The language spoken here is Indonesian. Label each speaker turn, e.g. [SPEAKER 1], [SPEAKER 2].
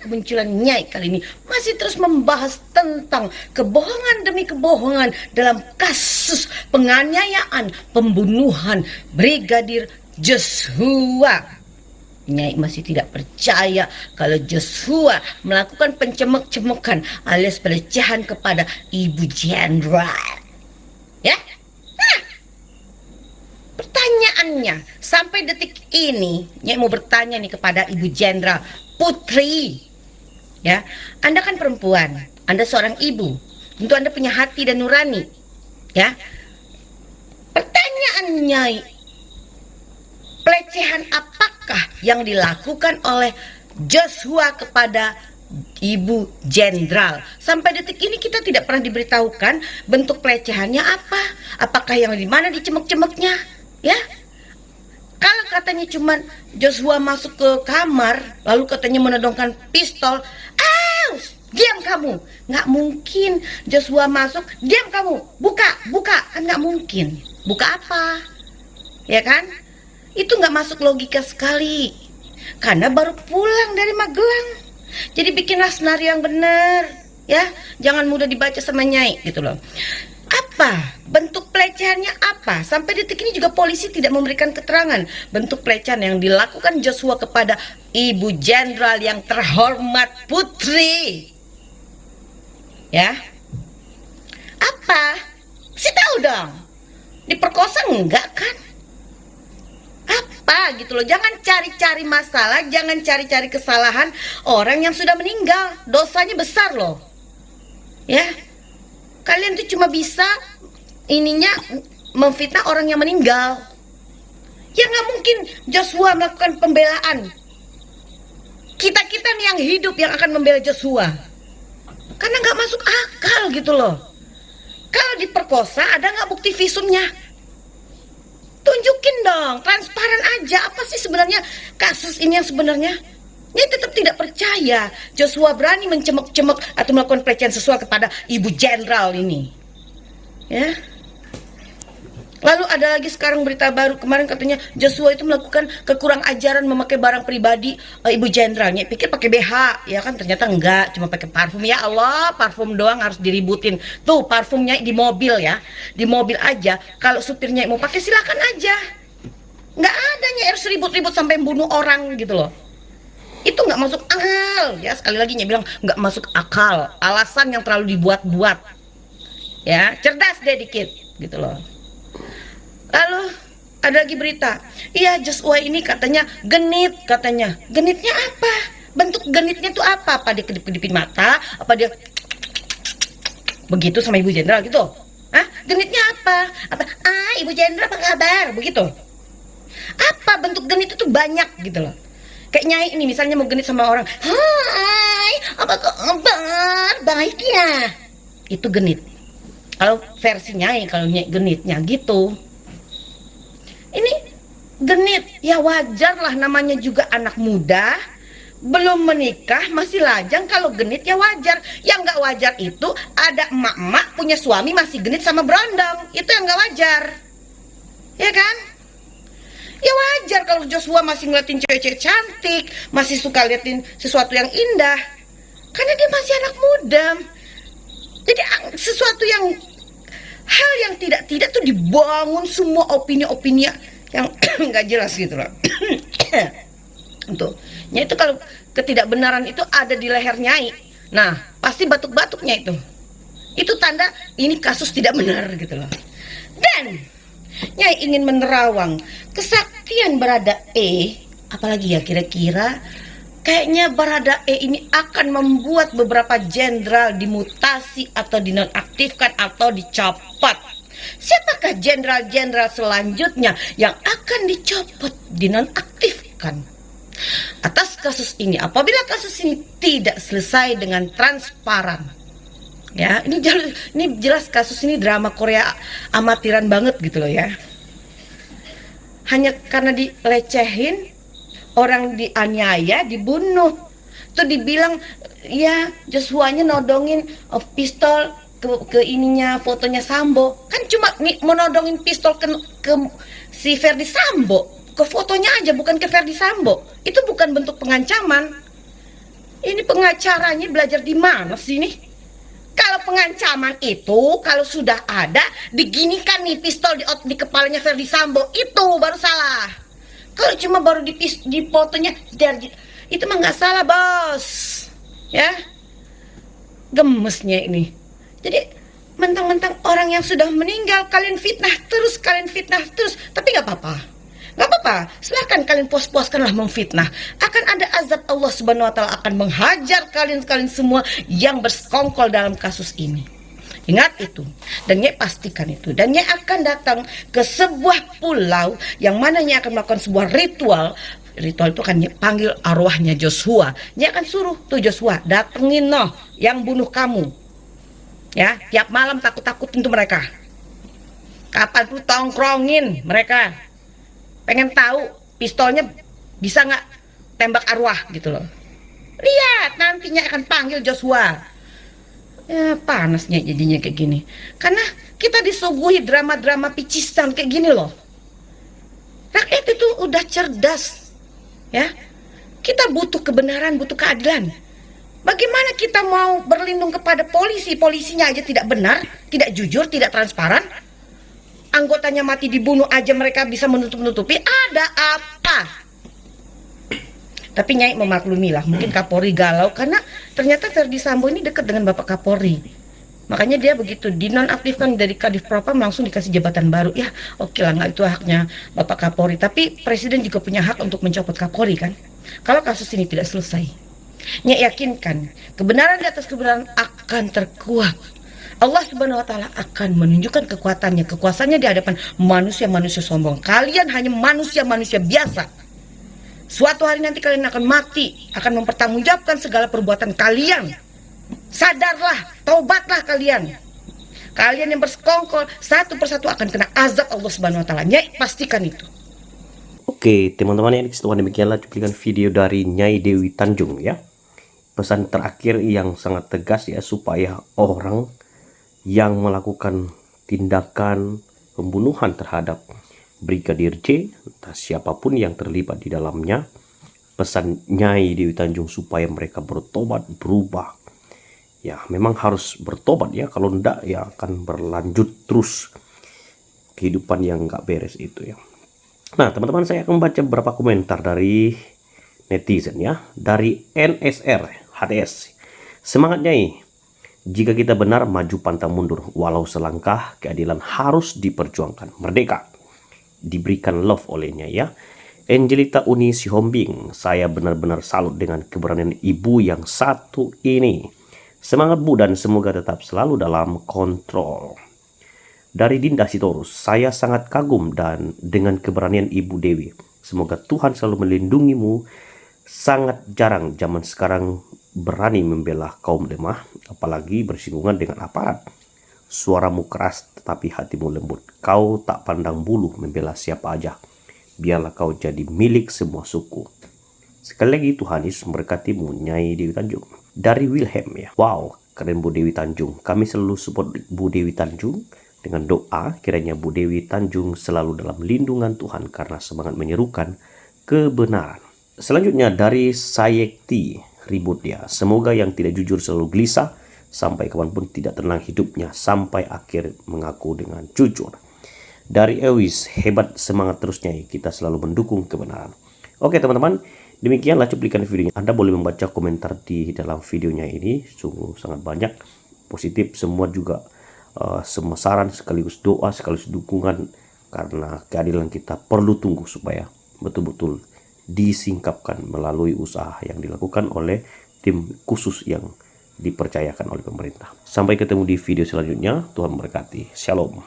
[SPEAKER 1] kemunculan Nyai kali ini masih terus membahas tentang kebohongan demi kebohongan dalam kasus penganiayaan, pembunuhan Brigadir Joshua. Nyai masih tidak percaya kalau Joshua melakukan pencemek-cemekan alias pelecehan kepada Ibu Jenderal. Ya? Nah, pertanyaannya, sampai detik ini, Nyai mau bertanya nih kepada Ibu Jenderal Putri. Ya, Anda kan perempuan, Anda seorang ibu, tentu Anda punya hati dan nurani. Ya, pertanyaan Nyai, pelecehan apakah yang dilakukan oleh Joshua kepada Ibu Jenderal? Sampai detik ini kita tidak pernah diberitahukan bentuk pelecehannya apa, apakah yang di mana dicemek-cemeknya, ya? Kalau katanya cuman Joshua masuk ke kamar, lalu katanya menodongkan pistol, diam kamu, nggak mungkin. Joshua masuk, diam kamu, buka, kan nggak mungkin. Buka apa, ya kan? Itu nggak masuk logika sekali, karena baru pulang dari Magelang. Jadi bikinlah senario yang benar, ya. Jangan mudah dibaca sama Nyai gitu loh. Apa bentuk pelecehannya apa? Sampai detik ini juga polisi tidak memberikan keterangan bentuk pelecehan yang dilakukan Joshua kepada Ibu Jenderal yang terhormat Putri. Ya, apa? Kasih tahu dong. Diperkosa enggak kan? Apa gitu loh. Jangan cari-cari masalah, jangan cari-cari kesalahan orang yang sudah meninggal. Dosanya besar loh. Ya. Kalian tuh cuma bisa ininya memfitnah orang yang meninggal. Ya nggak mungkin Joshua melakukan pembelaan. Kita-kita nih yang hidup yang akan membela Joshua. Karena nggak masuk akal gitu loh. Kalau diperkosa ada nggak bukti visumnya? Tunjukin dong, transparan aja. Apa sih sebenarnya kasus ini yang sebenarnya? Dia tetap tidak percaya Joshua berani mencemek-cemek atau melakukan pelecehan seksual kepada Ibu Jenderal ini. Ya. Lalu ada lagi sekarang berita baru, kemarin katanya Joshua itu melakukan kekurang ajaran memakai barang pribadi Ibu Jenderal. Nyai pikir pakai BH, ya kan ternyata enggak, cuma pakai parfum. Ya Allah, parfum doang harus diributin. Tuh parfumnya di mobil ya, di mobil aja. Kalau supirnya mau pakai silakan aja. Nggak ada Nyai harus ribut-ribut sampai bunuh orang gitu loh. Itu nggak masuk akal ya. Sekali lagi Nyai bilang nggak masuk akal. Alasan yang terlalu dibuat-buat. Ya, cerdas deh dikit gitu loh. Lalu ada lagi berita, iya Joshua ini katanya genit katanya. Genitnya apa? Bentuk genitnya tuh apa? Apa dia kedip-kedipin mata? Apa dia begitu sama Ibu Jenderal gitu? Hah? Genitnya apa? Apa? Ibu Jenderal apa kabar? Begitu. Apa bentuk genit itu banyak gitu loh. Kayak Nyai ini misalnya mau genit sama orang, hai, apa kabar? Baik ya. Itu genit. Kalau versi Nyai, kalau Nyai genitnya gitu. Ini genit, ya wajar lah, namanya juga anak muda, belum menikah, masih lajang. Kalau genit ya wajar. Yang nggak wajar itu ada emak-emak punya suami masih genit sama berondong. Itu yang nggak wajar. Ya kan? Ya wajar kalau Joshua masih ngeliatin cewek-cewek cantik, masih suka liatin sesuatu yang indah. Karena dia masih anak muda. Jadi sesuatu yang hal yang tidak tuh dibangun semua opini-opini yang nggak jelas gitu loh. Tuh, Nyai itu kalau ketidakbenaran itu ada di leher Nyai. Nah, pasti batuk-batuknya itu. Itu tanda ini kasus tidak benar gitu loh. Dan Nyai ingin menerawang kesaktian Baradae, apalagi ya kira-kira kayaknya Baradae ini akan membuat beberapa jenderal dimutasi atau dinonaktifkan atau dicopot. Siapakah jenderal-jenderal selanjutnya yang akan dicopot, dinonaktifkan atas kasus ini apabila kasus ini tidak selesai dengan transparan? Ya, ini jelas kasus ini drama Korea amatiran banget gitu loh ya. Hanya karena dilecehin, orang dianiaya, dibunuh. Tuh dibilang ya Joshua-nya nodongin pistol ke ininya, fotonya Sambo. Kan cuma menodongin pistol ke si Ferdi Sambo, ke fotonya aja, bukan ke Ferdi Sambo. Itu bukan bentuk pengancaman. Ini pengacaranya belajar di mana sih nih? Kalau pengancaman itu, kalau sudah ada, diginikan nih pistol di kepalanya Ferdi Sambo, itu baru salah. Kalau cuma baru di fotonya, itu mah nggak salah, bos. Ya, gemesnya ini. Jadi, mentang-mentang orang yang sudah meninggal, kalian fitnah terus, tapi nggak apa-apa. Nggak apa-apa, silahkan kalian puas-puaskanlah memfitnah. Akan ada azab Allah Subhanahu wa Ta'ala akan menghajar kalian semua yang bersekongkol dalam kasus ini. Ingat itu, dan Nyai pastikan itu. Dan Nyai akan datang ke sebuah pulau yang mana Nyai akan melakukan sebuah ritual. Ritual itu akan Nyai panggil arwahnya Joshua. Nyai akan suruh tuh Joshua, datengin noh yang bunuh kamu. Ya, tiap malam takut-takutin tuh mereka. Kapan tuh tongkrongin mereka. Pengen tahu pistolnya bisa nggak tembak arwah gitu loh. Lihat nantinya akan panggil Joshua. Ya panasnya jadinya kayak gini. Karena kita disuguhi drama-drama picistan kayak gini loh. Rakyat itu udah cerdas. Ya. Kita butuh kebenaran, butuh keadilan. Bagaimana kita mau berlindung kepada polisi? Polisinya aja tidak benar, tidak jujur, tidak transparan. Anggotanya mati dibunuh aja mereka bisa menutup-nutupi. Ada apa? Tapi Nyai memaklumi lah, mungkin Kapolri galau karena ternyata Ferdi Sambo ini dekat dengan Bapak Kapolri. Makanya dia begitu dinonaktifkan dari Kadif Propam langsung dikasih jabatan baru. Ya oke lah, nggak itu haknya Bapak Kapolri. Tapi Presiden juga punya hak untuk mencopot Kapolri kan. Kalau kasus ini tidak selesai, Nyai yakinkan kebenaran di atas kebenaran akan terkuak. Allah Subhanahu wa Ta'ala akan menunjukkan kekuatannya, kekuasaannya di hadapan manusia-manusia sombong. Kalian hanya manusia-manusia biasa. Suatu hari nanti kalian akan mati, akan mempertanggungjawabkan segala perbuatan kalian. Sadarlah, taubatlah kalian. Kalian yang bersekongkol satu persatu akan kena azab Allah Subhanahu wa Ta'ala. Nyai pastikan itu.
[SPEAKER 2] Oke, teman-teman, yang demikianlah cuplikan video dari Nyai Dewi Tanjung ya. Pesan terakhir yang sangat tegas ya, supaya orang yang melakukan tindakan pembunuhan terhadap Brigadir J, entah siapapun yang terlibat di dalamnya, pesan Nyai Dewi Tanjung supaya mereka bertobat, berubah. Ya, memang harus bertobat ya, kalau enggak ya akan berlanjut terus kehidupan yang nggak beres itu ya. Nah, teman-teman, saya akan membaca beberapa komentar dari netizen ya. Dari NSR HTS. Semangat Nyai. Jika kita benar, maju pantang mundur. Walau selangkah, keadilan harus diperjuangkan. Merdeka. Diberikan love olehnya ya. Angelita Uni Sihombing. Saya benar-benar salut dengan keberanian ibu yang satu ini. Semangat Bu, dan semoga tetap selalu dalam kontrol. Dari Dinda Sitorus. Saya sangat kagum dan dengan keberanian Ibu Dewi. Semoga Tuhan selalu melindungimu. Sangat jarang zaman sekarang berani membela kaum lemah, apalagi bersinggungan dengan aparat. Suaramu keras tetapi hatimu lembut. Kau tak pandang bulu membela siapa aja. Biarlah kau jadi milik semua suku. Sekali lagi Tuhan Yesus memberkatimu, Nyai Dewi Tanjung. Dari Wilhelm ya. Wow, keren Bu Dewi Tanjung. Kami selalu support Bu Dewi Tanjung dengan doa kiranya Bu Dewi Tanjung selalu dalam lindungan Tuhan karena semangat menyerukan kebenaran. Selanjutnya dari Sayekti Ribut ya. Semoga yang tidak jujur selalu gelisah sampai kapanpun tidak tenang hidupnya sampai akhir mengaku dengan jujur. Dari Ewis, hebat, semangat terusnya, kita selalu mendukung kebenaran. Oke teman-teman, demikianlah cuplikan videonya. Anda boleh membaca komentar di dalam videonya ini, sungguh sangat banyak positif, semua juga semua saran sekaligus doa sekaligus dukungan, karena keadilan kita perlu tunggu supaya betul-betul disingkapkan melalui usaha yang dilakukan oleh tim khusus yang dipercayakan oleh pemerintah. Sampai ketemu di video selanjutnya. Tuhan memberkati. Shalom.